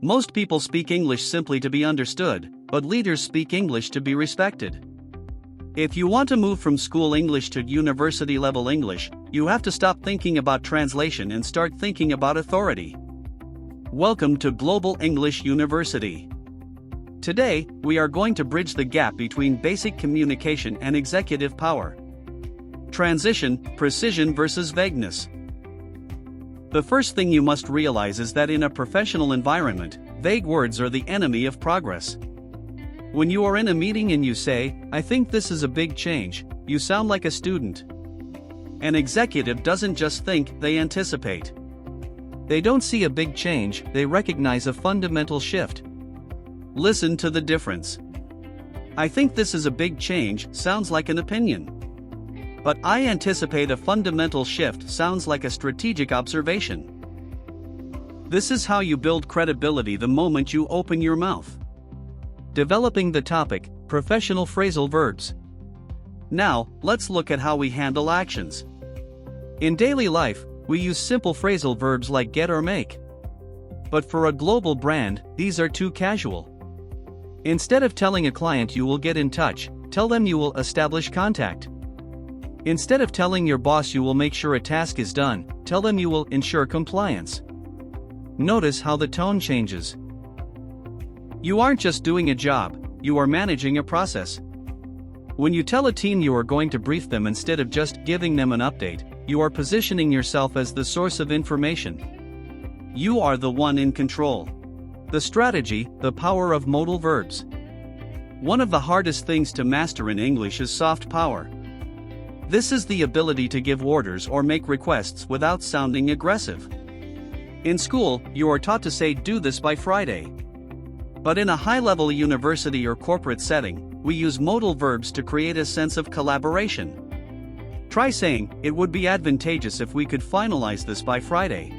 Most people speak English simply to be understood, but leaders speak English to be respected. If you want to move from school English to university level English, you have to stop thinking about translation and start thinking about authority. Welcome to Global English University. Today, we are going to bridge the gap between basic communication and executive power. Transition, precision versus vagueness. The first thing you must realize is that in a professional environment, vague words are the enemy of progress. When you are in a meeting and you say, "I think this is a big change," you sound like a student. An executive doesn't just think, they anticipate. They don't see a big change, they recognize a fundamental shift. Listen to the difference. "I think this is a big change" sounds like an opinion. But "I anticipate a fundamental shift" sounds like a strategic observation. This is how you build credibility the moment you open your mouth. Developing the topic, professional phrasal verbs. Now, let's look at how we handle actions. In daily life, we use simple phrasal verbs like get or make. But for a global brand, these are too casual. Instead of telling a client you will get in touch, tell them you will establish contact. Instead of telling your boss you will make sure a task is done, tell them you will ensure compliance. Notice how the tone changes. You aren't just doing a job, you are managing a process. When you tell a team you are going to brief them instead of just giving them an update, you are positioning yourself as the source of information. You are the one in control. The strategy, the power of modal verbs. One of the hardest things to master in English is soft power. This is the ability to give orders or make requests without sounding aggressive. In school, you are taught to say "do this by Friday." But in a high-level university or corporate setting, we use modal verbs to create a sense of collaboration. Try saying, "It would be advantageous if we could finalize this by Friday."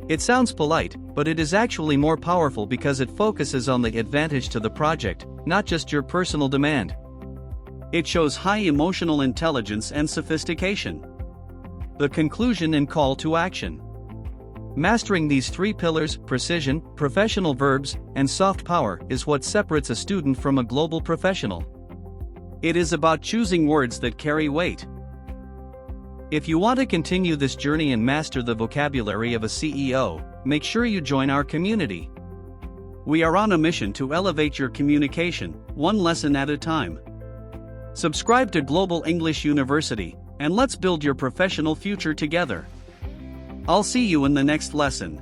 It sounds polite, but it is actually more powerful because it focuses on the advantage to the project, not just your personal demand. It shows high emotional intelligence and sophistication. The conclusion and call to action. Mastering these three pillars, precision, professional verbs, and soft power, is what separates a student from a global professional. It is about choosing words that carry weight. If you want to continue this journey and master the vocabulary of a CEO, make sure you join our community. We are on a mission to elevate your communication, one lesson at a time. Subscribe to Global English University, and let's build your professional future together. I'll see you in the next lesson.